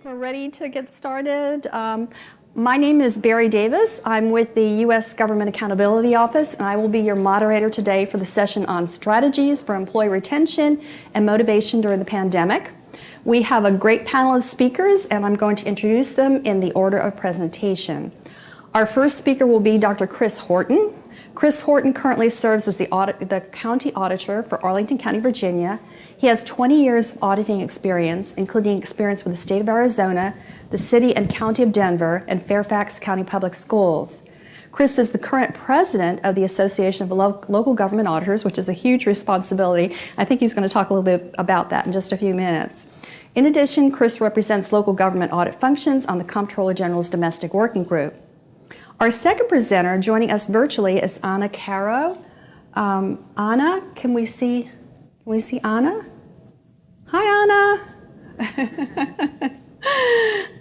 We're ready to get started. My name is Barry Davis. I'm with the U.S. Government Accountability Office, and I will be your moderator today for the session on strategies for employee retention and motivation during the pandemic. We have a great panel of speakers, and I'm going to introduce them in the order of presentation. Our first speaker will be Dr. Chris Horton. Chris Horton currently serves as the county auditor for Arlington County, Virginia. He has 20 years of auditing experience, including experience with the state of Arizona, the city and county of Denver, and Fairfax County Public Schools. Chris is the current president of the Association of Local Government Auditors, which is a huge responsibility. I think he's going to talk a little bit about that in just a few minutes. In addition, Chris represents local government audit functions on the Comptroller General's Domestic Working Group. Our second presenter joining us virtually is Anna Caro. Anna, can we see Anna? Hi, Anna.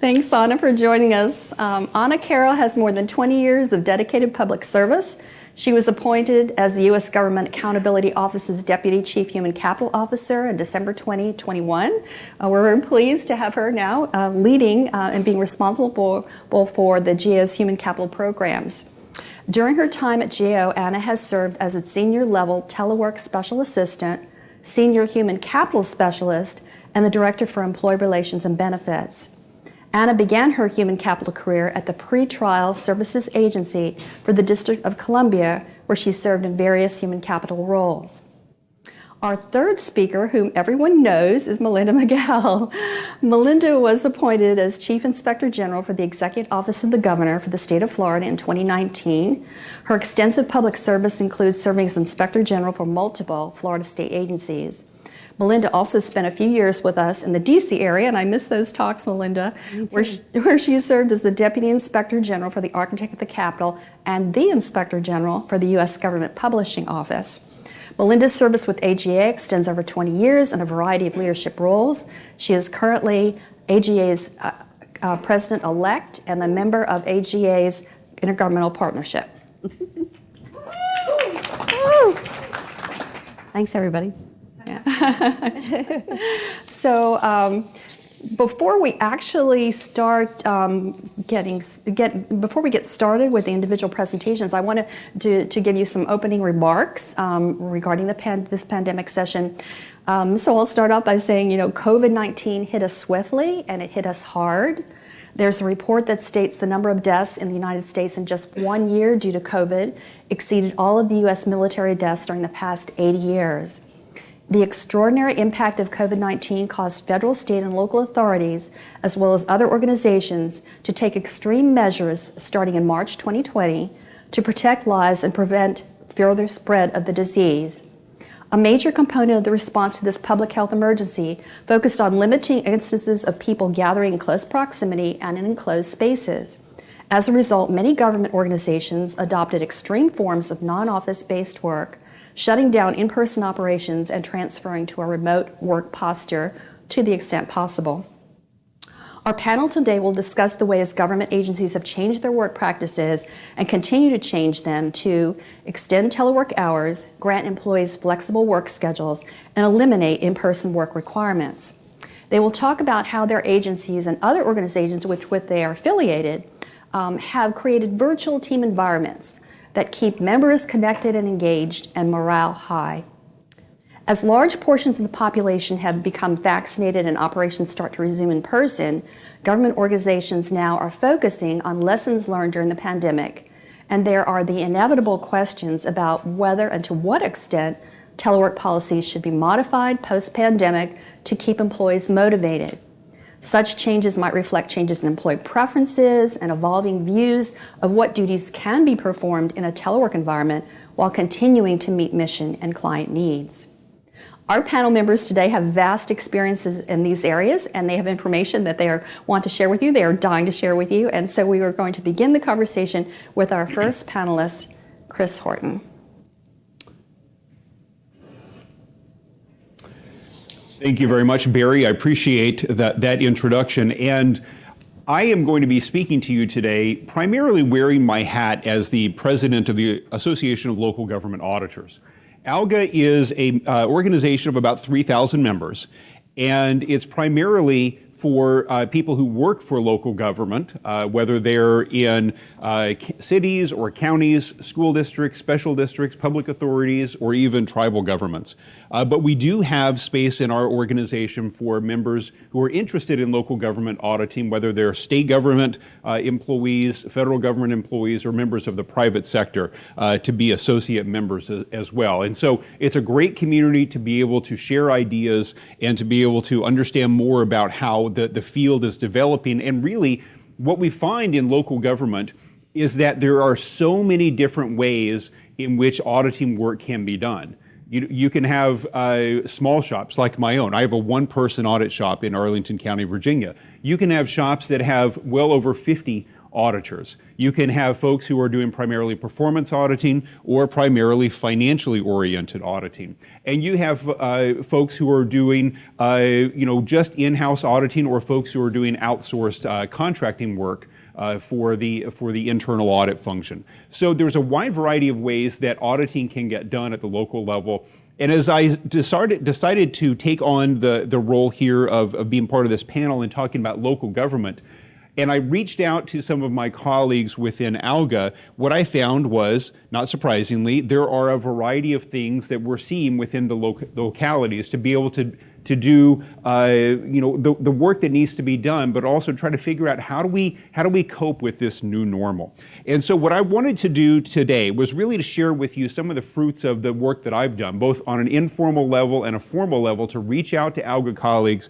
Thanks, Anna, for joining us. Anna Caro has more than 20 years of dedicated public service. She was appointed as the U.S. Government Accountability Office's Deputy Chief Human Capital Officer in December 2021. We're very pleased to have her now leading and being responsible for the GAO's human capital programs. During her time at GAO, Anna has served as its senior level Telework Special Assistant, Senior Human Capital Specialist, and the Director for Employee Relations and Benefits. Anna began her human capital career at the Pretrial Services Agency for the District of Columbia, where she served in various human capital roles. Our third speaker, whom everyone knows, is Melinda McGowl. Melinda was appointed as Chief Inspector General for the Executive Office of the Governor for the state of Florida in 2019. Her extensive public service includes serving as Inspector General for multiple Florida state agencies. Melinda also spent a few years with us in the D.C. area, and I miss those talks, Melinda, where she served as the Deputy Inspector General for the Architect of the Capitol and the Inspector General for the U.S. Government Publishing Office. Melinda's service with AGA extends over 20 years in a variety of leadership roles. She is currently AGA's President-elect and a member of AGA's Intergovernmental Partnership. Thanks, everybody. Yeah. So before we actually start before we get started with the individual presentations, I wanted to give you some opening remarks regarding this pandemic session. So I'll start out by saying, COVID-19 hit us swiftly and it hit us hard. There's a report that states the number of deaths in the United States in just 1 year due to COVID exceeded all of the U.S. military deaths during the past 80 years. The extraordinary impact of COVID-19 caused federal, state, and local authorities, as well as other organizations, to take extreme measures starting in March 2020 to protect lives and prevent further spread of the disease. A major component of the response to this public health emergency focused on limiting instances of people gathering in close proximity and in enclosed spaces. As a result, many government organizations adopted extreme forms of non-office-based work, shutting down in-person operations and transferring to a remote work posture to the extent possible. Our panel today will discuss the ways government agencies have changed their work practices and continue to change them to extend telework hours, grant employees flexible work schedules, and eliminate in-person work requirements. They will talk about how their agencies and other organizations with which they are affiliated have created virtual team environments that keep members connected and engaged and morale high. As large portions of the population have become vaccinated and operations start to resume in person, government organizations now are focusing on lessons learned during the pandemic, and there are the inevitable questions about whether and to what extent telework policies should be modified post-pandemic to keep employees motivated. Such changes might reflect changes in employee preferences and evolving views of what duties can be performed in a telework environment while continuing to meet mission and client needs. Our panel members today have vast experiences in these areas, and they have information that they want to share with you. They are dying to share with you, and so we are going to begin the conversation with our first panelist, Chris Horton. Thank you very much, Barry. I appreciate that introduction. And I am going to be speaking to you today primarily wearing my hat as the president of the Association of Local Government Auditors. AGA is an organization of about 3,000 members, and it's primarily for people who work for local government, whether they're in cities or counties, school districts, special districts, public authorities, or even tribal governments. But we do have space in our organization for members who are interested in local government auditing, whether they're state government employees, federal government employees, or members of the private sector, to be associate members as well. And so it's a great community to be able to share ideas and to be able to understand more about how the field is developing. And really, what we find in local government is that there are so many different ways in which auditing work can be done. You can have small shops like my own. I have a one-person audit shop in Arlington County, Virginia. You can have shops that have well over 50 auditors. You can have folks who are doing primarily performance auditing or primarily financially oriented auditing. And you have folks who are doing just in-house auditing, or folks who are doing outsourced contracting work for the internal audit function. So there's a wide variety of ways that auditing can get done at the local level. And as I decided to take on the role here of being part of this panel and talking about local government, and I reached out to some of my colleagues within ALGA, what I found was, not surprisingly, there are a variety of things that we're seeing within the localities to be able to do the work that needs to be done, but also try to figure out how do we cope with this new normal. And so what I wanted to do today was really to share with you some of the fruits of the work that I've done, both on an informal level and a formal level, to reach out to ALGA colleagues,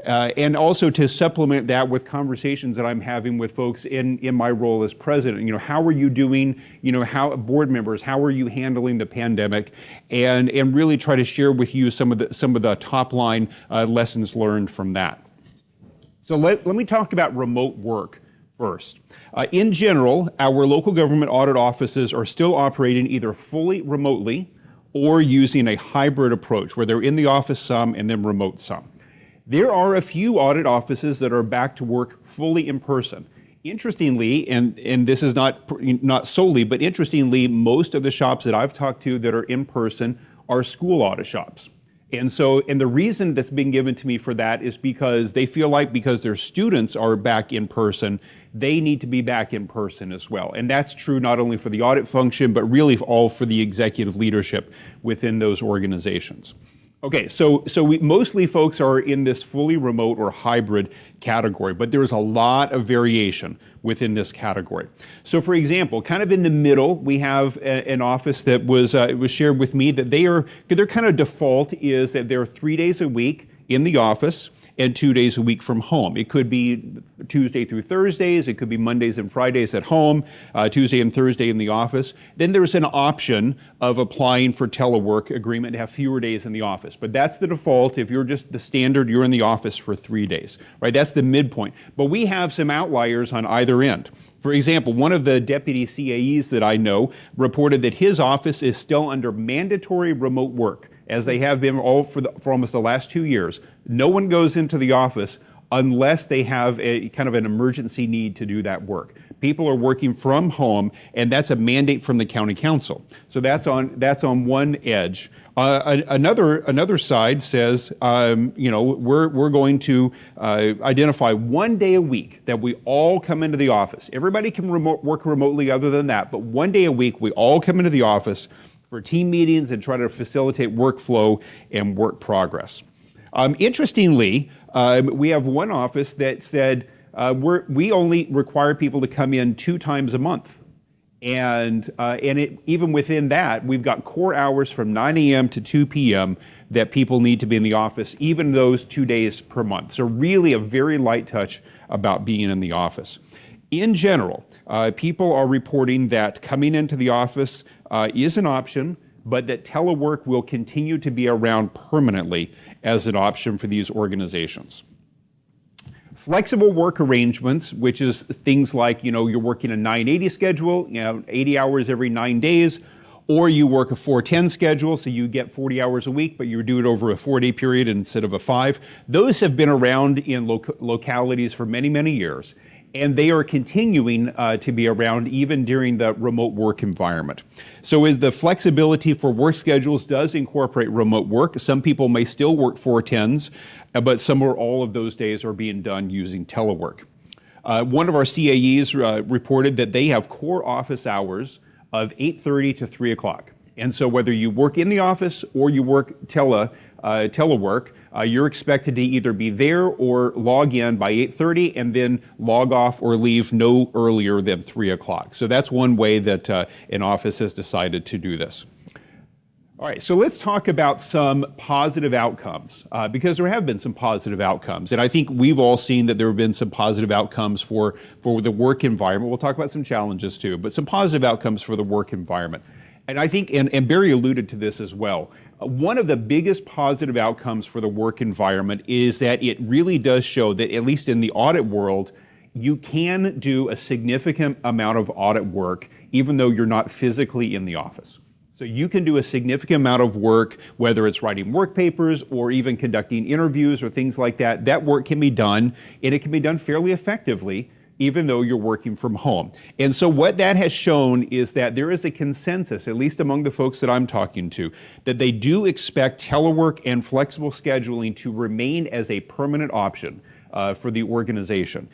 and also to supplement that with conversations that I'm having with folks in my role as president. How are you doing? How board members, how are you handling the pandemic? And really try to share with you some of the top line lessons learned from that. So let me talk about remote work first. In general, our local government audit offices are still operating either fully remotely or using a hybrid approach, where they're in the office some and then remote some. There are a few audit offices that are back to work fully in person. Interestingly, and this is not solely, but interestingly, most of the shops that I've talked to that are in person are school audit shops. And the reason that's been given to me for that is because they feel like, because their students are back in person, they need to be back in person as well. And that's true not only for the audit function, but really all for the executive leadership within those organizations. Okay, so mostly folks are in this fully remote or hybrid category, but there's a lot of variation within this category. So for example, kind of in the middle, we have an office that was shared with me that their kind of default is that they're 3 days a week in the office and 2 days a week from home. It could be Tuesday through Thursdays, it could be Mondays and Fridays at home, Tuesday and Thursday in the office. Then there's an option of applying for telework agreement to have fewer days in the office. But that's the default. If you're just the standard, you're in the office for 3 days, right? That's the midpoint. But we have some outliers on either end. For example, one of the deputy CAEs that I know reported that his office is still under mandatory remote work, as they have been for almost the last 2 years. No one goes into the office unless they have a kind of an emergency need to do that work. People are working from home, and that's a mandate from the county council. So that's on one edge. Another side says, we're going to identify 1 day a week that we all come into the office. Everybody can work remotely other than that, but 1 day a week we all come into the office for team meetings and try to facilitate workflow and work progress. Interestingly, we have one office that said we only require people to come in 2 times a month. And even within that, we've got core hours from 9 a.m. to 2 p.m. that people need to be in the office, even those 2 days per month. So really a very light touch about being in the office. In general, people are reporting that coming into the office is an option, but that telework will continue to be around permanently as an option for these organizations. Flexible work arrangements, which is things like, you're working a 980 schedule, 80 hours every 9 days, or you work a 410 schedule, so you get 40 hours a week, but you do it over a 4-day period instead of a 5. Those have been around in localities for many, many years. and they are continuing to be around even during the remote work environment. So as the flexibility for work schedules does incorporate remote work, some people may still work 410s, but some or all of those days are being done using telework. One of our CAEs reported that they have core office hours of 8:30 to 3 o'clock. And so whether you work in the office or you work telework, you're expected to either be there or log in by 8:30 and then log off or leave no earlier than 3 o'clock. So that's one way that an office has decided to do this. All right, so let's talk about some positive outcomes, because there have been some positive outcomes. And I think we've all seen that there have been some positive outcomes for the work environment. We'll talk about some challenges too, but some positive outcomes for the work environment. And I think, and Barry alluded to this as well, one of the biggest positive outcomes for the work environment is that it really does show that, at least in the audit world, you can do a significant amount of audit work even though you're not physically in the office. So you can do a significant amount of work, whether it's writing work papers or even conducting interviews or things like that. That work can be done, and it can be done fairly effectively, even though you're working from home. And so what that has shown is that there is a consensus, at least among the folks that I'm talking to, that they do expect telework and flexible scheduling to remain as a permanent option for the organization.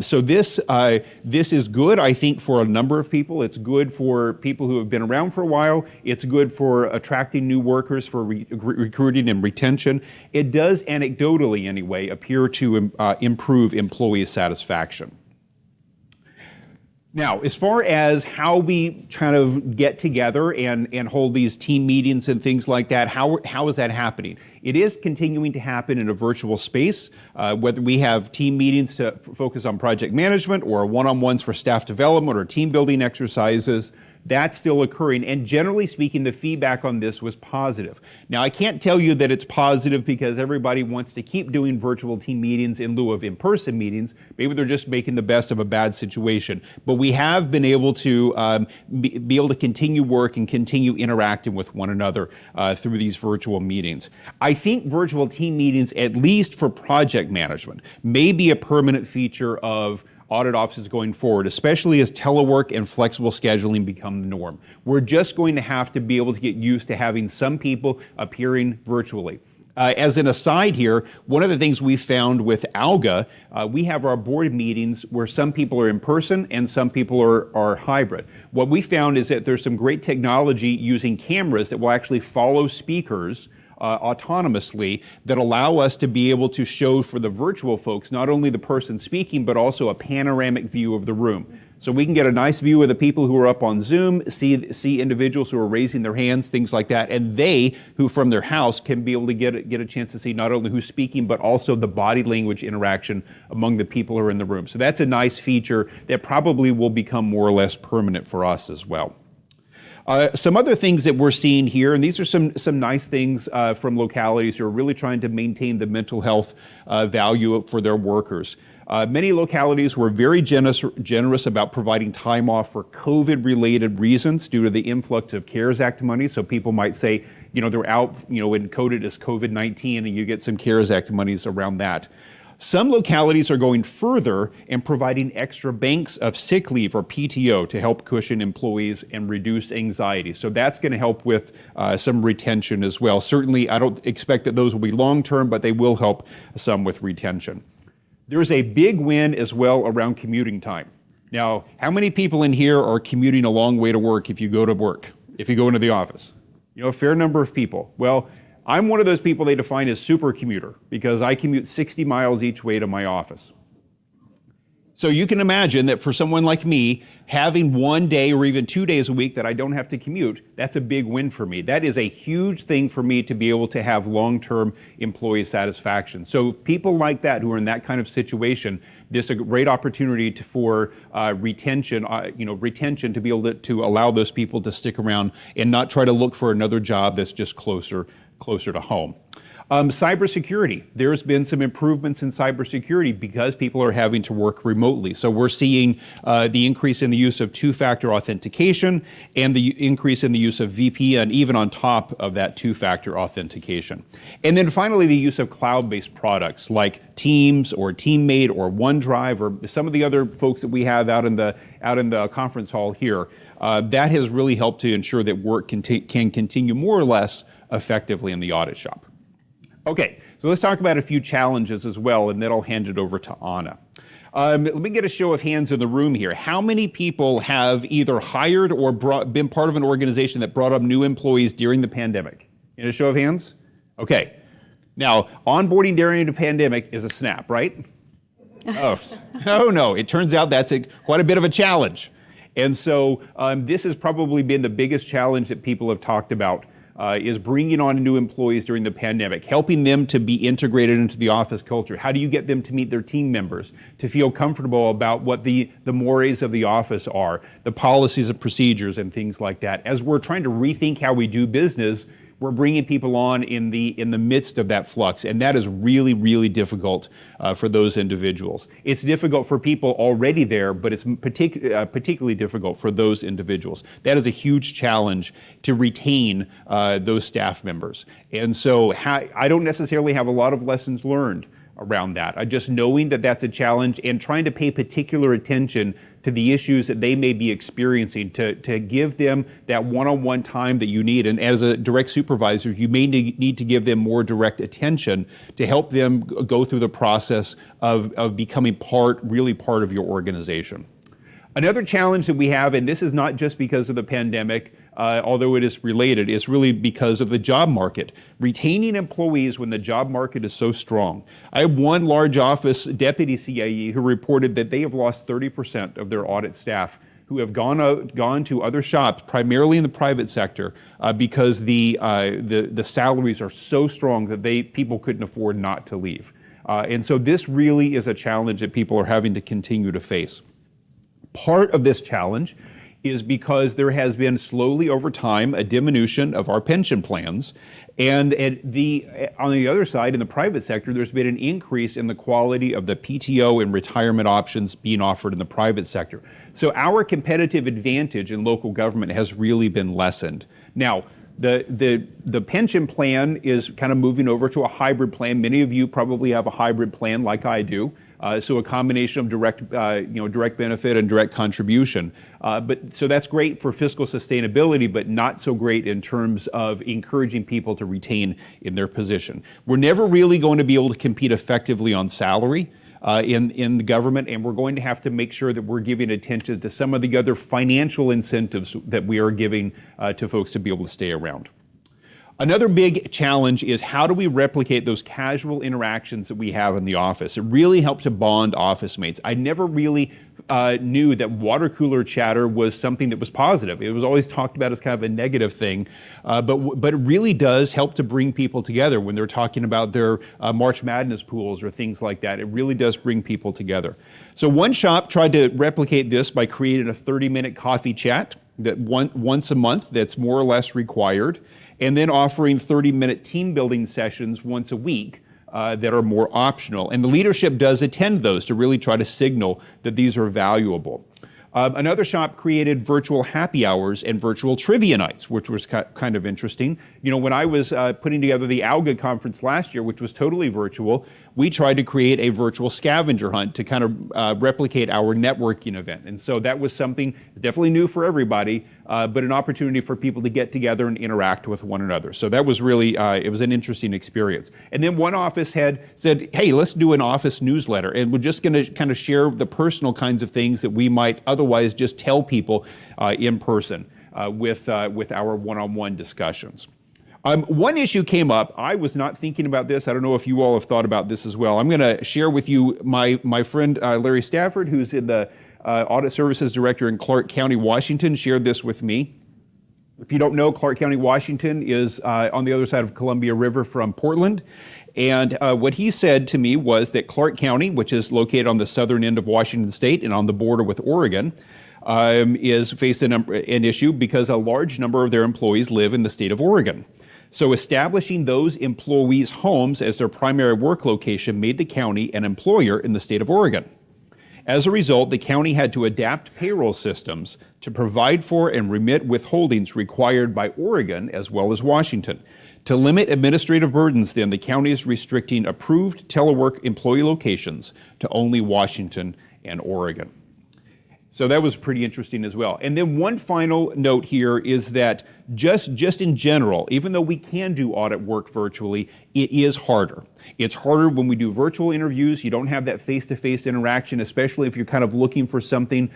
So this is good, I think, for a number of people. It's good for people who have been around for a while. It's good for attracting new workers, for recruiting and retention. It does, anecdotally anyway, appear to improve employee satisfaction. Now, as far as how we kind of get together and hold these team meetings and things like that, how is that happening? It is continuing to happen in a virtual space, whether we have team meetings to focus on project management or one-on-ones for staff development or team building exercises. That's still occurring, and generally speaking, the feedback on this was positive. Now, I can't tell you that it's positive because everybody wants to keep doing virtual team meetings in lieu of in-person meetings. Maybe they're just making the best of a bad situation. But we have been able to be able to continue work and continue interacting with one another through these virtual meetings. I think virtual team meetings, at least for project management, may be a permanent feature of audit offices going forward, especially as telework and flexible scheduling become the norm. We're just going to have to be able to get used to having some people appearing virtually. As an aside here, one of the things we found with AGA, we have our board meetings where some people are in person and some people are hybrid. What we found is that there's some great technology using cameras that will actually follow speakers autonomously that allow us to be able to show for the virtual folks not only the person speaking but also a panoramic view of the room. So we can get a nice view of the people who are up on Zoom, see individuals who are raising their hands, things like that, and they, who from their house, can be able to get a chance to see not only who's speaking but also the body language interaction among the people who are in the room. So that's a nice feature that probably will become more or less permanent for us as well. Some other things that we're seeing here, and these are some nice things from localities who are really trying to maintain the mental health value for their workers. Many localities were very generous about providing time off for COVID-related reasons due to the influx of CARES Act money. So people might say, they're out, and coded as COVID-19, and you get some CARES Act monies around that. Some localities are going further and providing extra banks of sick leave or PTO to help cushion employees and reduce anxiety. So that's going to help with some retention as well. Certainly, I don't expect that those will be long-term, but they will help some with retention. There's a big win as well around commuting time. Now, how many people in here are commuting a long way to work if you go to work, if you go into the office? A fair number of people. Well, I'm one of those people they define as super commuter because I commute 60 miles each way to my office. So you can imagine that for someone like me, having 1 day or even 2 days a week that I don't have to commute, that's a big win for me. That is a huge thing for me to be able to have long-term employee satisfaction. So people like that who are in that kind of situation, this is a great opportunity for retention to be able to allow those people to stick around and not try to look for another job that's just closer to home. Cybersecurity. There's been some improvements in cybersecurity because people are having to work remotely. So we're seeing the increase in the use of two-factor authentication and the increase in the use of VPN, even on top of that two-factor authentication. And then finally, the use of cloud-based products like Teams or Teammate or OneDrive or some of the other folks that we have out in the conference hall here. That has really helped to ensure that work can continue more or less effectively in the audit shop. Okay, so let's talk about a few challenges as well, and then I'll hand it over to Anna. Let me get a show of hands in the room here. How many people have either hired or been part of an organization that brought up new employees during the pandemic? In a show of hands? Okay. Now, onboarding during the pandemic is a snap, right? Oh, no. It turns out that's quite a bit of a challenge. And so this has probably been the biggest challenge that people have talked about. Is bringing on new employees during the pandemic, helping them to be integrated into the office culture. How do you get them to meet their team members, to feel comfortable about what the mores of the office are, the policies and procedures and things like that? As we're trying to rethink how we do business, we're bringing people on in the midst of that flux, and that is really, really difficult for those individuals. It's difficult for people already there, but it's particularly difficult for those individuals. That is a huge challenge to retain those staff members. And so I don't necessarily have a lot of lessons learned around that. Just knowing that that's a challenge and trying to pay particular attention to the issues that they may be experiencing, to give them that one-on-one time that you need. And as a direct supervisor, you may need to give them more direct attention to help them go through the process of becoming really part of your organization. Another challenge that we have, and this is not just because of the pandemic, although it is related, is really because of the job market. Retaining employees when the job market is so strong. I have one large office deputy CIE who reported that they have lost 30% of their audit staff who have gone to other shops, primarily in the private sector, because the salaries are so strong that people couldn't afford not to leave. And so this really is a challenge that people are having to continue to face. Part of this challenge is because there has been slowly over time a diminution of our pension plans. And on the other side, in the private sector, there's been an increase in the quality of the PTO and retirement options being offered in the private sector. So our competitive advantage in local government has really been lessened. Now, the pension plan is kind of moving over to a hybrid plan. Many of you probably have a hybrid plan like I do. So a combination of direct benefit and direct contribution. So that's great for fiscal sustainability, but not so great in terms of encouraging people to retain in their position. We're never really going to be able to compete effectively on salary in the government, and we're going to have to make sure that we're giving attention to some of the other financial incentives that we are giving to folks to be able to stay around. Another big challenge is how do we replicate those casual interactions that we have in the office? It really helped to bond office mates. I never really knew that water cooler chatter was something that was positive. It was always talked about as kind of a negative thing, but it really does help to bring people together when they're talking about their March Madness pools or things like that. It really does bring people together. So one shop tried to replicate this by creating a 30-minute coffee chat that once a month that's more or less required, and then offering 30-minute team building sessions once a week that are more optional. And the leadership does attend those to really try to signal that these are valuable. Another shop created virtual happy hours and virtual trivia nights, which was kind of interesting. You know, when I was putting together the AGA conference last year, which was totally virtual, we tried to create a virtual scavenger hunt to kind of replicate our networking event. And so that was something definitely new for everybody, but an opportunity for people to get together and interact with one another. So that was really, it was an interesting experience. And then one office had said, hey, let's do an office newsletter. And we're just going to kind of share the personal kinds of things that we might otherwise just tell people in person with our one-on-one discussions. One issue came up. I was not thinking about this. I don't know if you all have thought about this as well. I'm going to share with you my friend Larry Stafford, who's in the Audit Services Director in Clark County, Washington, shared this with me. If you don't know, Clark County, Washington is on the other side of Columbia River from Portland. And what he said to me was that Clark County, which is located on the southern end of Washington State and on the border with Oregon, is facing an issue because a large number of their employees live in the state of Oregon. So establishing those employees' homes as their primary work location made the county an employer in the state of Oregon. As a result, the county had to adapt payroll systems to provide for and remit withholdings required by Oregon as well as Washington. To limit administrative burdens, then, the county is restricting approved telework employee locations to only Washington and Oregon. So that was pretty interesting as well. And then one final note here is that just in general, even though we can do audit work virtually, it is harder. It's harder when we do virtual interviews. You don't have that face-to-face interaction, especially if you're kind of looking for something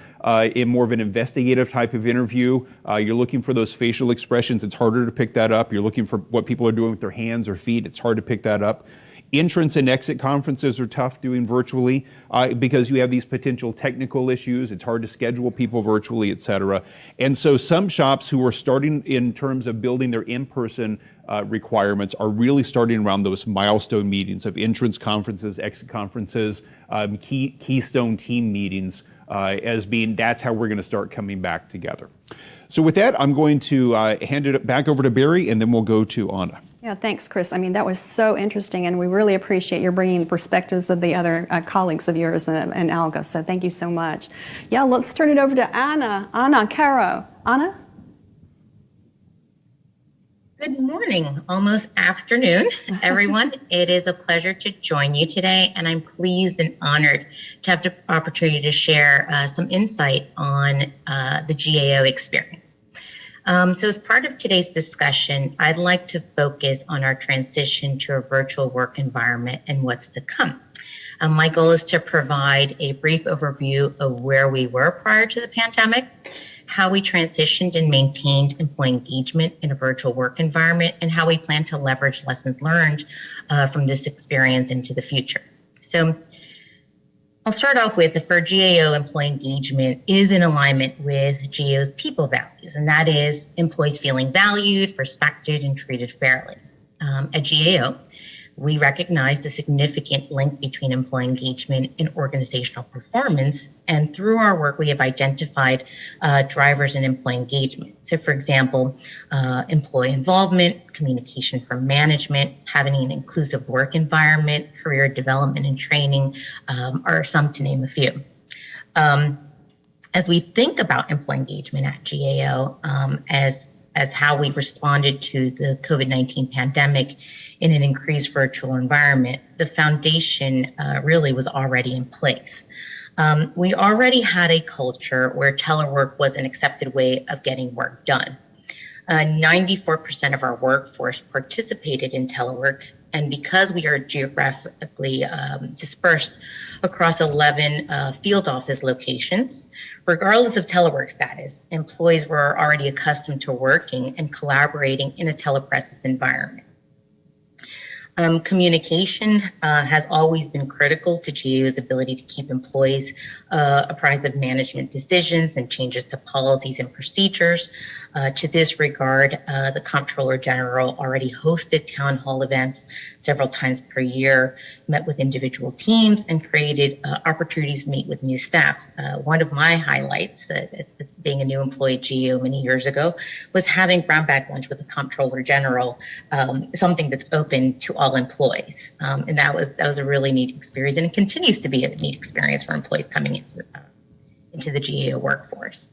in more of an investigative type of interview. You're looking for those facial expressions. It's harder to pick that up. You're looking for what people are doing with their hands or feet. It's hard to pick that up. Entrance and exit conferences are tough doing virtually because you have these potential technical issues. It's hard to schedule people virtually, et cetera. And so some shops who are starting in terms of building their in-person requirements are really starting around those milestone meetings of entrance conferences, exit conferences, keystone team meetings as being that's how we're going to start coming back together. So with that, I'm going to hand it back over to Barry, and then we'll go to Anna. Yeah, thanks, Chris. I mean, that was so interesting, and we really appreciate your bringing the perspectives of the other colleagues of yours in ALGA, so thank you so much. Yeah, let's turn it over to Anna. Caro. Anna? Good morning, almost afternoon, everyone. It is a pleasure to join you today, and I'm pleased and honored to have the opportunity to share some insight on the GAO experience. So as part of today's discussion, I'd like to focus on our transition to a virtual work environment and what's to come. My goal is to provide a brief overview of where we were prior to the pandemic, how we transitioned and maintained employee engagement in a virtual work environment, and how we plan to leverage lessons learned from this experience into the future. So I'll start off with for GAO, employee engagement is in alignment with GAO's people values, and that is employees feeling valued, respected, and treated fairly. At GAO, we recognize the significant link between employee engagement and organizational performance, and through our work, we have identified drivers in employee engagement. So for example, employee involvement, communication from management, having an inclusive work environment, career development and training are some to name a few. As we think about employee engagement at GAO, as how we responded to the COVID-19 pandemic in an increased virtual environment, the foundation really was already in place. We already had a culture where telework was an accepted way of getting work done. 94% of our workforce participated in telework, and because we are geographically dispersed across 11 field office locations, regardless of telework status, employees were already accustomed to working and collaborating in a telepresence environment. Communication has always been critical to GAO's ability to keep employees apprised of management decisions and changes to policies and procedures. To this regard, the Comptroller General already hosted town hall events several times per year, met with individual teams, and created opportunities to meet with new staff. One of my highlights, as being a new employee at GAO many years ago, was having brown bag lunch with the Comptroller General, something that's open to all employees, and that was a really neat experience, and it continues to be a neat experience for employees coming into the GAO workforce.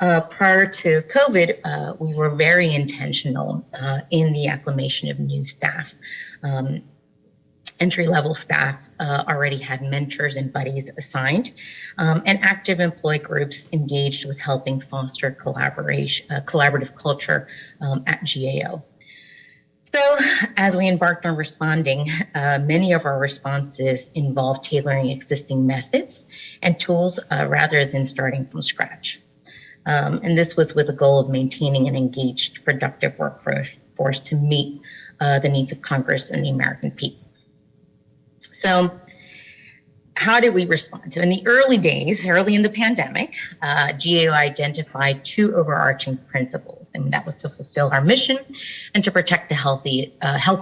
Prior to COVID, we were very intentional in the acclimation of new staff. Entry-level staff already had mentors and buddies assigned, and active employee groups engaged with helping foster collaborative culture at GAO. So as we embarked on responding, many of our responses involved tailoring existing methods and tools rather than starting from scratch. And this was with the goal of maintaining an engaged, productive workforce to meet the needs of Congress and the American people. So how did we respond? So in the early days, early in the pandemic, GAO identified two overarching principles, and that was to fulfill our mission and to protect the health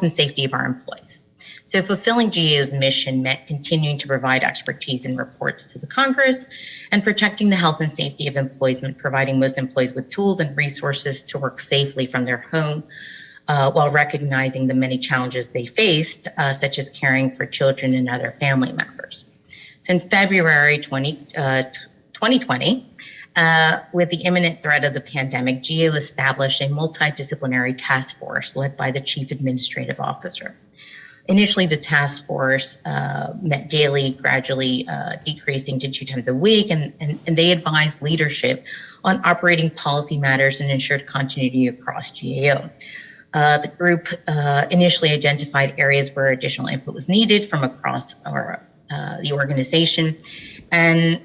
and safety of our employees. So fulfilling GAO's mission meant continuing to provide expertise and reports to the Congress, and protecting the health and safety of employees meant providing most employees with tools and resources to work safely from their home while recognizing the many challenges they faced, such as caring for children and other family members. So in February 2020, with the imminent threat of the pandemic, GAO established a multidisciplinary task force led by the Chief Administrative Officer. Initially, the task force met daily, gradually decreasing to 2 times a week, and they advised leadership on operating policy matters and ensured continuity across GAO. The group initially identified areas where additional input was needed from across the organization, and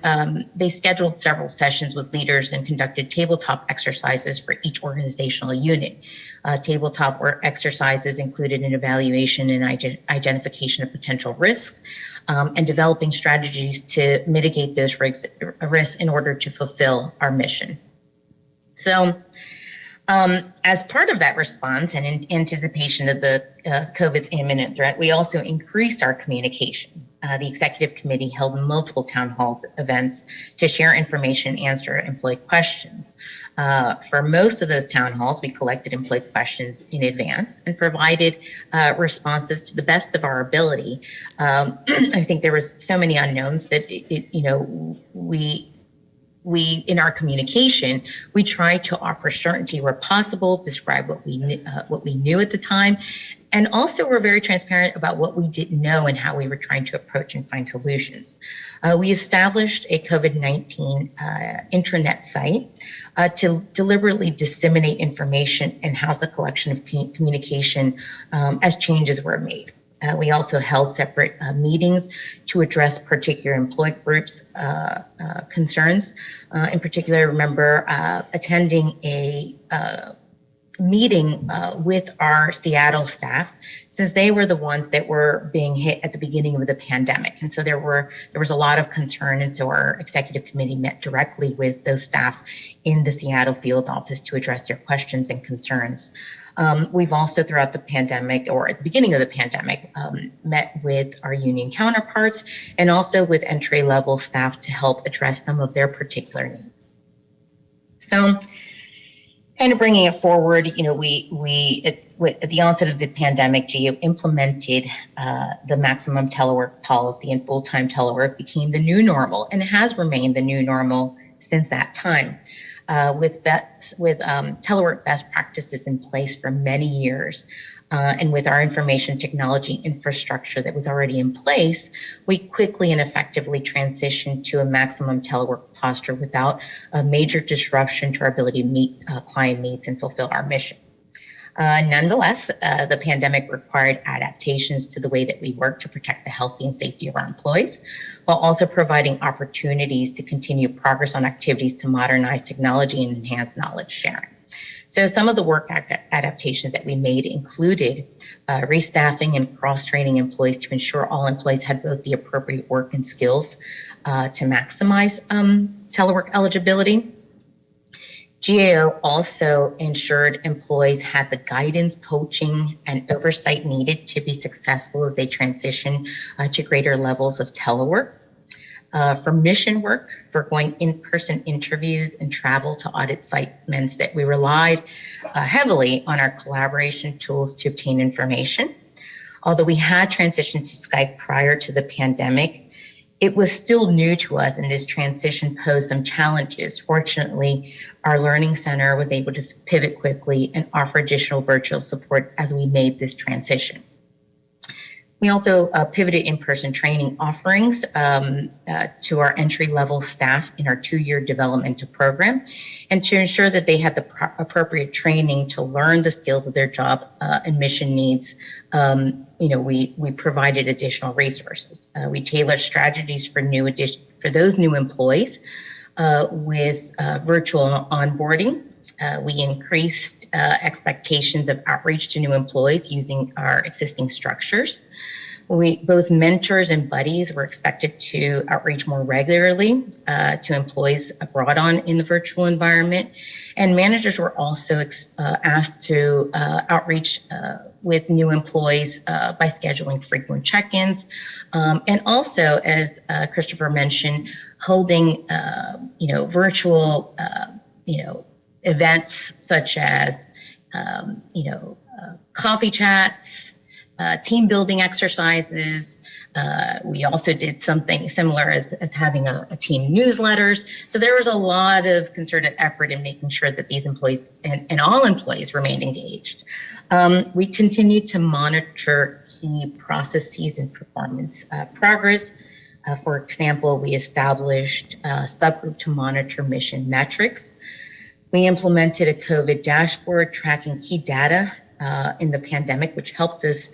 they scheduled several sessions with leaders and conducted tabletop exercises for each organizational unit. Tabletop exercises included an evaluation and identification of potential risks and developing strategies to mitigate those risks in order to fulfill our mission. So, as part of that response and in anticipation of the COVID's imminent threat, we also increased our communication. The executive committee held multiple town hall events to share information, answer employee questions. For most of those town halls, we collected employee questions in advance and provided responses to the best of our ability. I think there was so many unknowns that we in our communication, we tried to offer certainty where possible, describe what we knew at the time, and also we're very transparent about what we didn't know and how we were trying to approach and find solutions. We established a COVID-19 intranet site to deliberately disseminate information and house the collection of communication as changes were made. We also held separate meetings to address particular employee groups' concerns. In particular, I remember attending a meeting with our Seattle staff, since they were the ones that were being hit at the beginning of the pandemic. And so there was a lot of concern. And so our executive committee met directly with those staff in the Seattle field office to address their questions and concerns. We've also, throughout the pandemic, or at the beginning of the pandemic, met with our union counterparts and also with entry-level staff to help address some of their particular needs. So, kind of bringing it forward, we at the onset of the pandemic, GAO implemented the maximum telework policy, and full-time telework became the new normal, and it has remained the new normal since that time. With telework best practices in place for many years, and with our information technology infrastructure that was already in place, we quickly and effectively transitioned to a maximum telework posture without a major disruption to our ability to meet client needs and fulfill our mission. Nonetheless, the pandemic required adaptations to the way that we work to protect the health and safety of our employees, while also providing opportunities to continue progress on activities to modernize technology and enhance knowledge sharing. So some of the work adaptations that we made included restaffing and cross-training employees to ensure all employees had both the appropriate work and skills to maximize telework eligibility. GAO also ensured employees had the guidance, coaching, and oversight needed to be successful as they transition to greater levels of telework. For mission work, for going in-person interviews and travel to audit site meant that we relied heavily on our collaboration tools to obtain information. Although we had transitioned to Skype prior to the pandemic, it was still new to us, and this transition posed some challenges. Fortunately, our Learning Center was able to pivot quickly and offer additional virtual support as we made this transition. We also pivoted in-person training offerings to our entry-level staff in our 2-year developmental program, and to ensure that they had the appropriate training to learn the skills of their job and mission needs. We provided additional resources. We tailored strategies for those new employees with virtual onboarding. We increased expectations of outreach to new employees using our existing structures. Both mentors and buddies were expected to outreach more regularly to employees brought on in the virtual environment. And managers were also asked to outreach with new employees by scheduling frequent check-ins. And also, as Christopher mentioned, holding virtual events such as coffee chats, team building exercises. We also did something similar as having a team newsletters. So there was a lot of concerted effort in making sure that these employees and all employees remained engaged. We continued to monitor key processes and performance progress. For example, we established a subgroup to monitor mission metrics. We implemented a COVID dashboard tracking key data in the pandemic, which helped us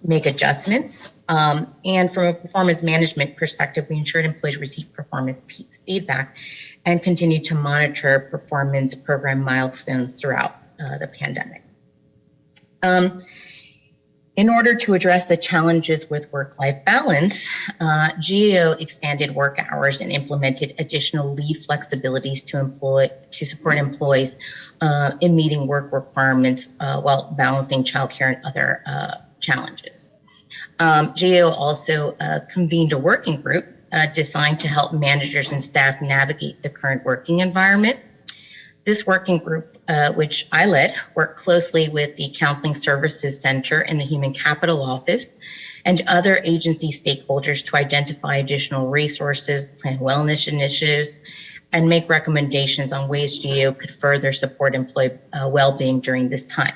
make adjustments. And from a performance management perspective, we ensured employees received performance feedback and continued to monitor performance program milestones throughout the pandemic. In order to address the challenges with work-life balance, GAO expanded work hours and implemented additional leave flexibilities to support employees in meeting work requirements while balancing childcare and other challenges. GAO also convened a working group designed to help managers and staff navigate the current working environment. This working group, which I led, worked closely with the Counseling Services Center and the Human Capital Office and other agency stakeholders to identify additional resources, plan wellness initiatives, and make recommendations on ways GAO could further support employee well-being during this time.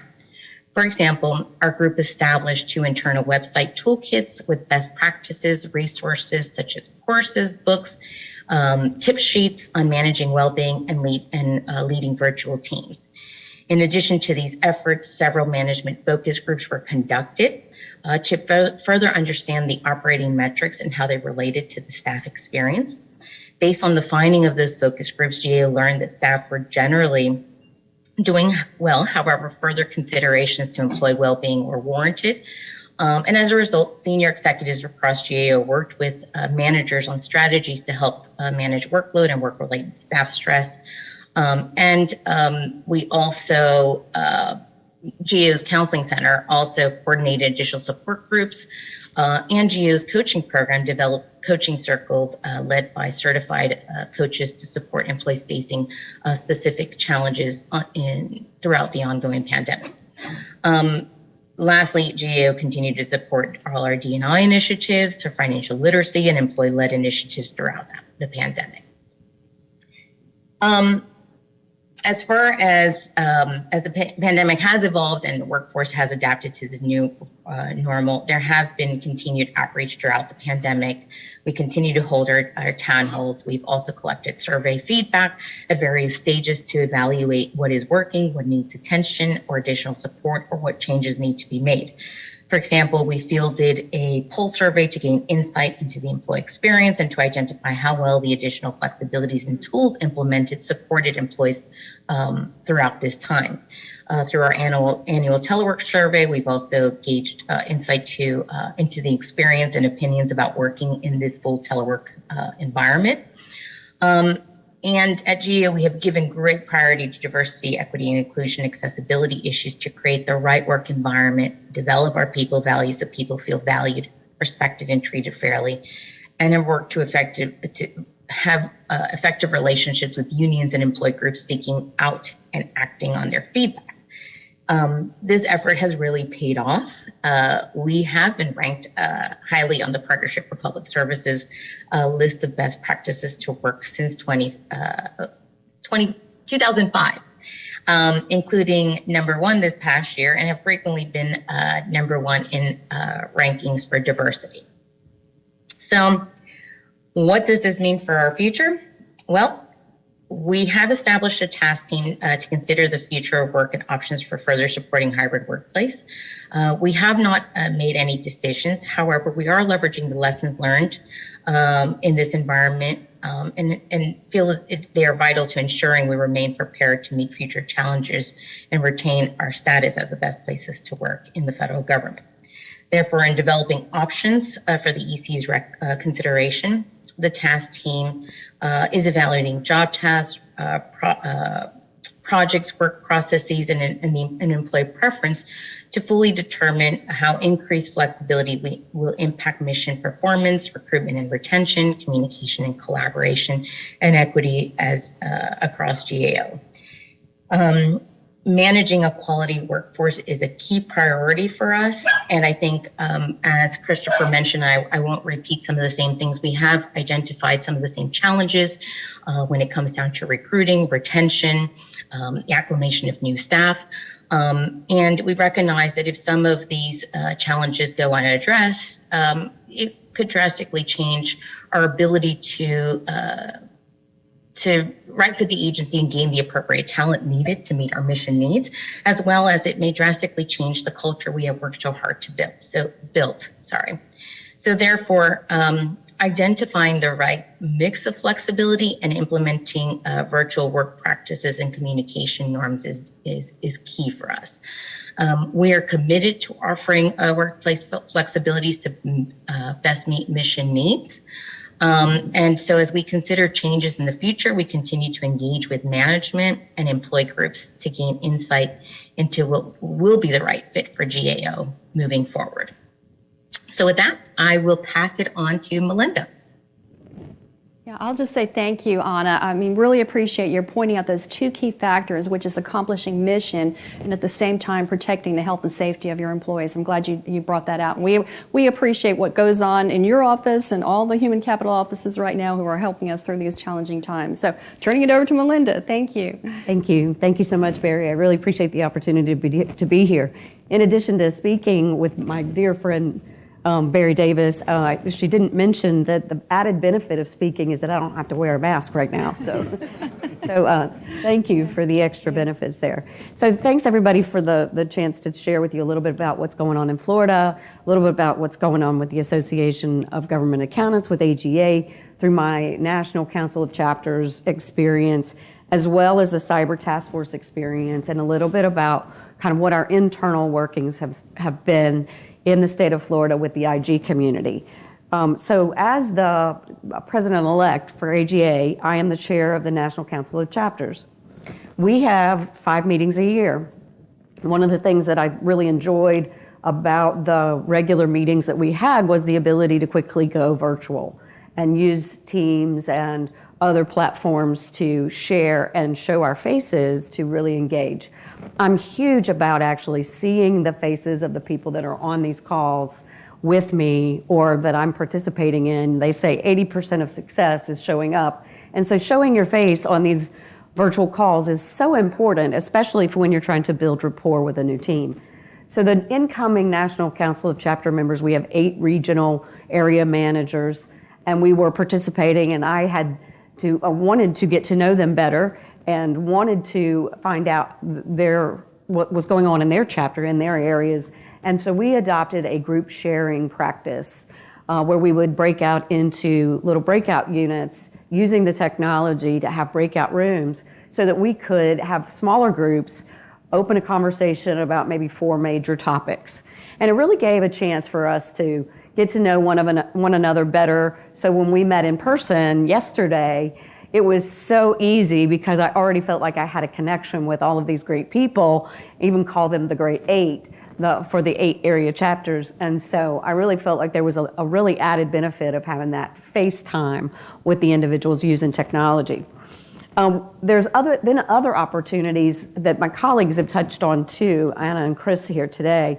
For example, our group established 2 internal website toolkits with best practices, resources such as courses, books, tip sheets on managing well-being and leading virtual teams. In addition to these efforts, several management focus groups were conducted to further understand the operating metrics and how they related to the staff experience. Based on the finding of those focus groups, GAO learned that staff were generally doing well. However, further considerations to employee well-being were warranted. And as a result, senior executives across GAO worked with managers on strategies to help manage workload and work-related staff stress. We also, GAO's Counseling Center also coordinated additional support groups, and GAO's coaching program developed coaching circles led by certified coaches to support employees facing specific challenges throughout the ongoing pandemic. Lastly, GAO continued to support all our D&I initiatives to financial literacy and employee-led initiatives throughout the pandemic. As far as the pandemic has evolved and the workforce has adapted to this new normal, there have been continued outreach throughout the pandemic. We continue to hold our town halls. We've also collected survey feedback at various stages to evaluate what is working, what needs attention or additional support, or what changes need to be made. For example, we fielded a pulse survey to gain insight into the employee experience and to identify how well the additional flexibilities and tools implemented supported employees throughout this time. Through our annual Telework survey, we've also gauged insight into the experience and opinions about working in this full telework environment. And at GAO, we have given great priority to diversity, equity, and inclusion develop our people values so people feel valued, respected, and treated fairly, and have worked to have effective relationships with unions and employee groups seeking out and acting on their feedback. This effort has really paid off. We have been ranked highly on the Partnership for Public Services list of best practices to work since 2005, including #1 this past year, and have frequently been #1 in rankings for diversity. So what does this mean for our future? Well, we have established a task team to consider the future of work and options for further supporting hybrid workplace. We have not made any decisions. However, we are leveraging the lessons learned in this environment and feel that they are vital to ensuring we remain prepared to meet future challenges and retain our status as the best places to work in the federal government. Therefore, in developing options for the EC's consideration, the task team is evaluating job tasks, projects, work processes, and employee preference to fully determine how increased flexibility will impact mission performance, recruitment and retention, communication and collaboration, and equity as across GAO. managing a quality workforce is a key priority for us. And I think, as Christopher mentioned, I won't repeat some of the same things. We have identified some of the same challenges when it comes down to recruiting, retention, the acclimation of new staff. And we recognize that if some of these challenges go unaddressed, it could drastically change our ability to right fit the agency and gain the appropriate talent needed to meet our mission needs, as well as it may drastically change the culture we have worked so hard to build. So therefore, identifying the right mix of flexibility and implementing virtual work practices and communication norms is key for us. We are committed to offering workplace flexibilities to best meet mission needs. And so as we consider changes in the future, we continue to engage with management and employee groups to gain insight into what will be the right fit for GAO moving forward. So with that, I will pass it on to Melinda. Yeah, I'll just say thank you, Anna. I mean, really appreciate your pointing out those two key factors, which is accomplishing mission and at the same time protecting the health and safety of your employees. I'm glad you brought that out. And we appreciate what goes on in your office and all the human capital offices right now who are helping us through these challenging times. So turning it over to Melinda, thank you. Thank you. Thank you so much, Barry. I really appreciate the opportunity to be here. In addition to speaking with my dear friend, Barry Davis, she didn't mention that the added benefit of speaking is that I don't have to wear a mask right now. So thank you for the extra benefits there. So thanks everybody for the chance to share with you a little bit about what's going on in Florida, a little bit about what's going on with the Association of Government Accountants with AGA through my National Council of Chapters experience, as well as the Cyber Task Force experience, and a little bit about kind of what our internal workings have been in the state of Florida with the IG community. So as the president-elect for AGA, I am the chair of the National Council of Chapters. We have 5 meetings a year. One of the things that I really enjoyed about the regular meetings that we had was the ability to quickly go virtual and use Teams and other platforms to share and show our faces to really engage. I'm huge about actually seeing the faces of the people that are on these calls with me or that I'm participating in. They say 80% of success is showing up. And so showing your face on these virtual calls is so important, especially for when you're trying to build rapport with a new team. So the incoming National Council of Chapter members, we have 8 regional area managers, and we were participating, and I had to wanted to get to know them better and wanted to find out what was going on in their chapter, in their areas. And so we adopted a group sharing practice where we would break out into little breakout units using the technology to have breakout rooms so that we could have smaller groups open a conversation about maybe 4 major topics. And it really gave a chance for us to get to know one another better. So when we met in person yesterday, it was so easy because I already felt like I had a connection with all of these great people, even call them the Great 8 for the 8 area chapters. And so I really felt like there was a really added benefit of having that FaceTime with the individuals using technology. There's been other opportunities that my colleagues have touched on too, Anna and Chris here today,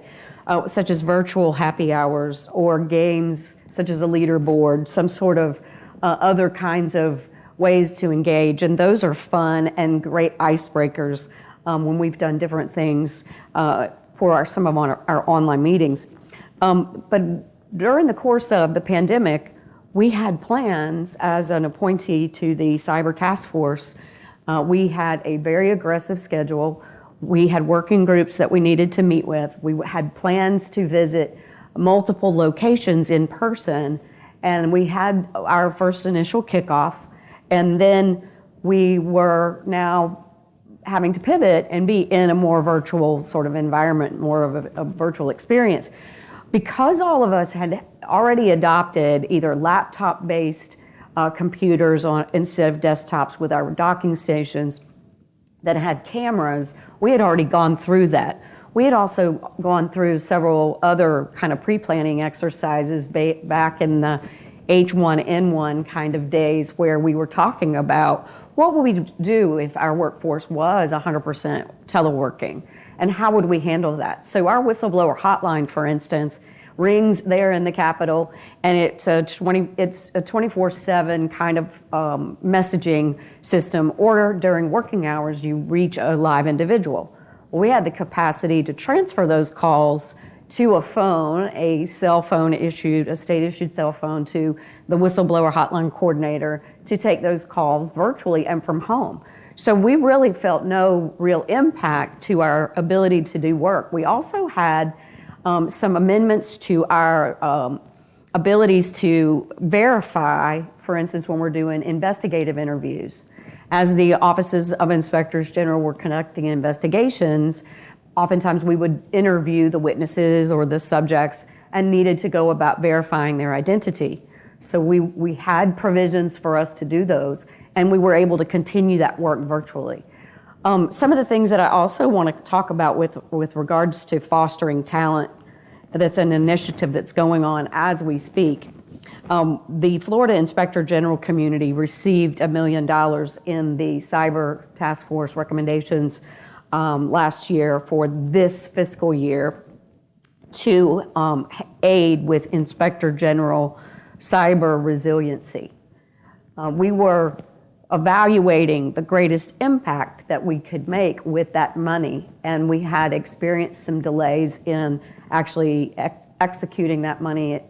such as virtual happy hours or games such as a leaderboard, some sort of other kinds of ways to engage. And those are fun and great icebreakers when we've done different things for some of our online meetings. But during the course of the pandemic, we had plans as an appointee to the Cyber Task Force. We had a very aggressive schedule. We had working groups that we needed to meet with. We had plans to visit multiple locations in person, and we had our first initial kickoff, and then we were now having to pivot and be in a more virtual sort of environment, more of a virtual experience. Because all of us had already adopted either laptop-based computers instead of desktops with our docking stations that had cameras, we had already gone through that. We had also gone through several other kind of pre-planning exercises back in the H1N1 kind of days where we were talking about what would we do if our workforce was 100% teleworking? And how would we handle that? So our whistleblower hotline, for instance, rings there in the Capitol, and it's a 24/7 kind of messaging system, or during working hours, you reach a live individual. Well, we had the capacity to transfer those calls to a phone, a cell phone issued, a state-issued cell phone, to the whistleblower hotline coordinator to take those calls virtually and from home. So we really felt no real impact to our ability to do work. We also had some amendments to our abilities to verify, for instance, when we're doing investigative interviews. As the offices of inspectors general were conducting investigations, oftentimes we would interview the witnesses or the subjects and needed to go about verifying their identity. So we had provisions for us to do those, and we were able to continue that work virtually. Some of the things that I also want to talk about with regards to fostering talent, that's an initiative that's going on as we speak. The Florida Inspector General community received $1 million in the Cyber Task Force recommendations last year for this fiscal year to aid with Inspector General cyber resiliency. We were evaluating the greatest impact that we could make with that money, and we had experienced some delays in actually executing that money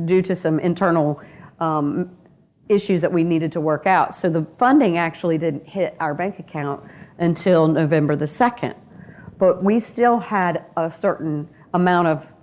due to some internal issues that we needed to work out. So the funding actually didn't hit our bank account until November the 2nd. But we still had a certain amount of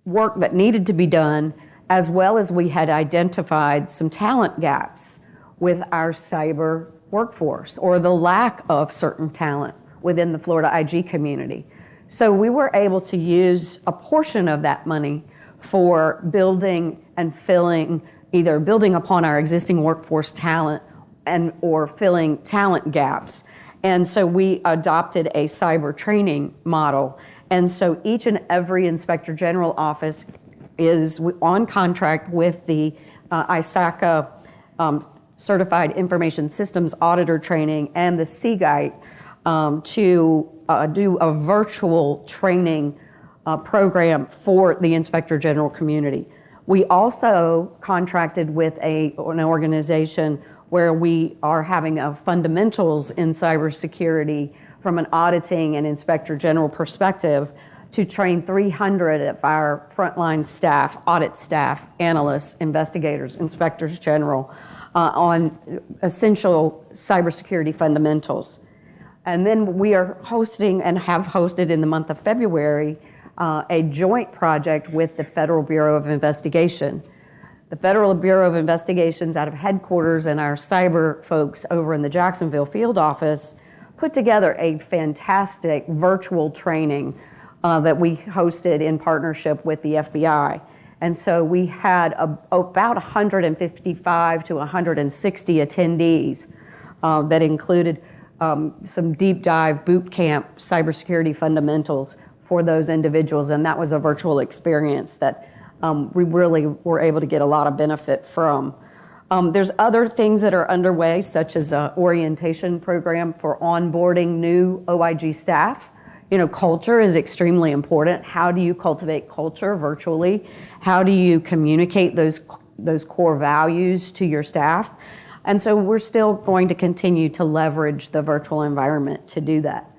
work that needed to be done, as well as we had identified some talent gaps with our cyber workforce, or the lack of certain talent within the Florida IG community. So we were able to use a portion of that money for building and filling, either building upon our existing workforce talent and or filling talent gaps. And so we adopted a cyber training model. And so each and every Inspector General office is on contract with the ISACA Certified Information Systems Auditor Training and the CGITE to do a virtual training program for the Inspector General community. We also contracted with an organization where we are having a fundamentals in cybersecurity from an auditing and Inspector General perspective to train 300 of our frontline staff, audit staff, analysts, investigators, inspectors general on essential cybersecurity fundamentals. And then we are hosting and have hosted in the month of February a joint project with the Federal Bureau of Investigation. The Federal Bureau of Investigations out of headquarters and our cyber folks over in the Jacksonville field office put together a fantastic virtual training that we hosted in partnership with the FBI. And so we had about 155 to 160 attendees that included some deep dive boot camp cybersecurity fundamentals for those individuals. And that was a virtual experience that we really were able to get a lot of benefit from. There's other things that are underway, such as an orientation program for onboarding new OIG staff. You know, culture is extremely important. How do you cultivate culture virtually? How do you communicate those core values to your staff? And so we're still going to continue to leverage the virtual environment to do that.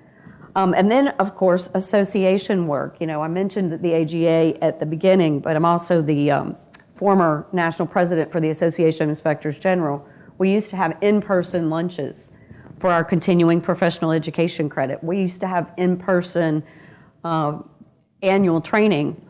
And then, of course, association work. You know, I mentioned the AGA at the beginning, but I'm also the former national president for the Association of Inspectors General. We used to have in-person lunches for our continuing professional education credit. We used to have in-person annual training,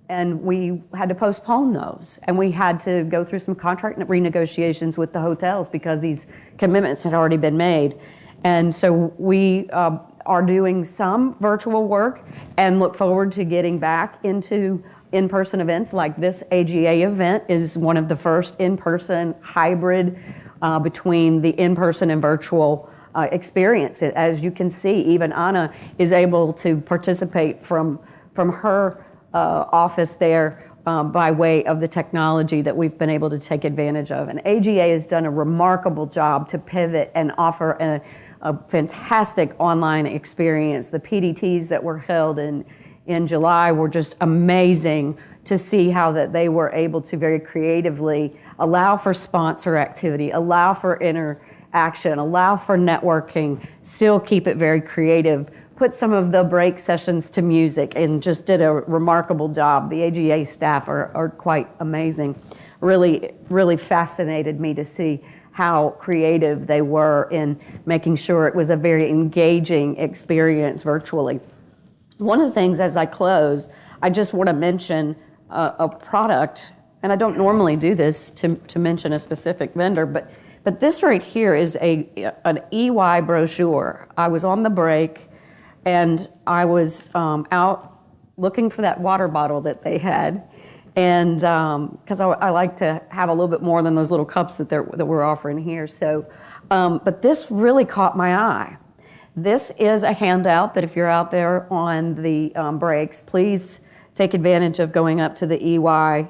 and we had to postpone those. And we had to go through some contract renegotiations with the hotels because these commitments had already been made. And so we are doing some virtual work and look forward to getting back into in-person events. Like this AGA event is one of the first in-person hybrid between the in-person and virtual experience. As you can see, even Anna is able to participate from her office there by way of the technology that we've been able to take advantage of. And AGA has done a remarkable job to pivot and offer a fantastic online experience. The PDTs that were held in July were just amazing to see how that they were able to very creatively allow for sponsor activity, allow for interaction, allow for networking, still keep it very creative, put some of the break sessions to music, and just did a remarkable job. The AGA staff are quite amazing. Really fascinated me to see how creative they were in making sure it was a very engaging experience virtually. One of the things as I close, I just want to mention a product, and I don't normally do this to mention a specific vendor, but this right here is an EY brochure. I was on the break and I was out looking for that water bottle that they had, and because I like to have a little bit more than those little cups that we're offering here. So, but this really caught my eye. This is a handout that if you're out there on the breaks, please take advantage of going up to the EY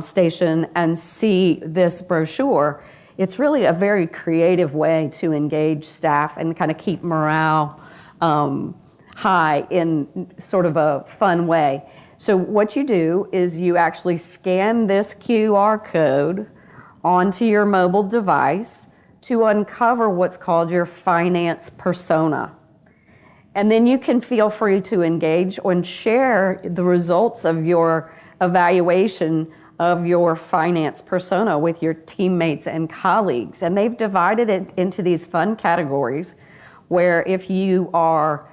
station and see this brochure. It's really a very creative way to engage staff and kind of keep morale high in sort of a fun way. So what you do is you actually scan this QR code onto your mobile device to uncover what's called your finance persona. And then you can feel free to engage and share the results of your evaluation of your finance persona with your teammates and colleagues. And they've divided it into these fun categories where if you are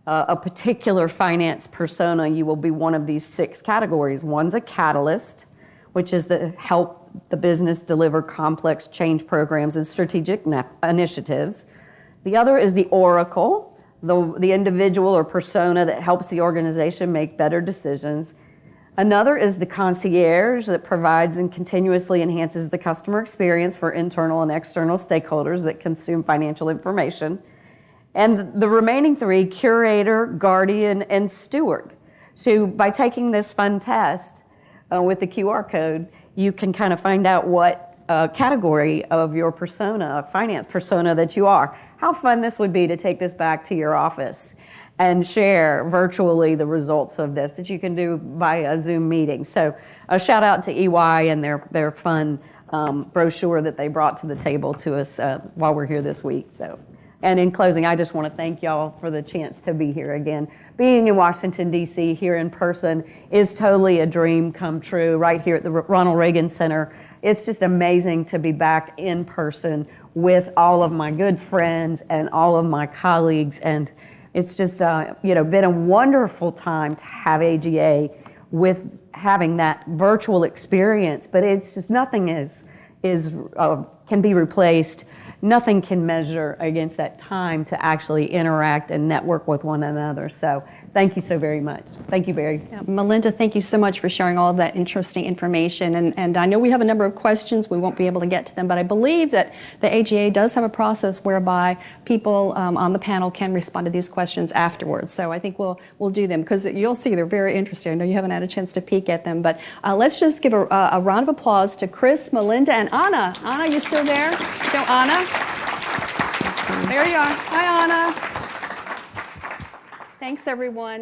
a particular finance persona, you will be one of these 6 categories. One's a catalyst, which is the help the business deliver complex change programs and strategic initiatives. The other is the oracle, the individual or persona that helps the organization make better decisions. Another is the concierge that provides and continuously enhances the customer experience for internal and external stakeholders that consume financial information. And the remaining 3, curator, guardian, and steward. So by taking this fun test with the QR code, you can kind of find out what category of your persona, finance persona that you are. How fun this would be to take this back to your office and share virtually the results of this that you can do by a Zoom meeting. So a shout out to EY and their fun brochure that they brought to the table to us while we're here this week. So, and in closing, I just want to thank y'all for the chance to be here again. Being in Washington, D.C. here in person is totally a dream come true right here at the Ronald Reagan Center. It's just amazing to be back in person with all of my good friends and all of my colleagues. And it's just been a wonderful time to have AGA with having that virtual experience. But it's just nothing can be replaced. Nothing can measure against that time to actually interact and network with one another. So thank you so very much. Thank you, Barry. Yeah, Melinda, thank you so much for sharing all of that interesting information. And I know we have a number of questions. We won't be able to get to them, but I believe that the AGA does have a process whereby people on the panel can respond to these questions afterwards. So I think we'll do them because you'll see they're very interesting. I know you haven't had a chance to peek at them, but let's just give a round of applause to Chris, Melinda, and Anna. Anna, you still there? Show Anna. There you are. Hi, Anna. Thanks, everyone.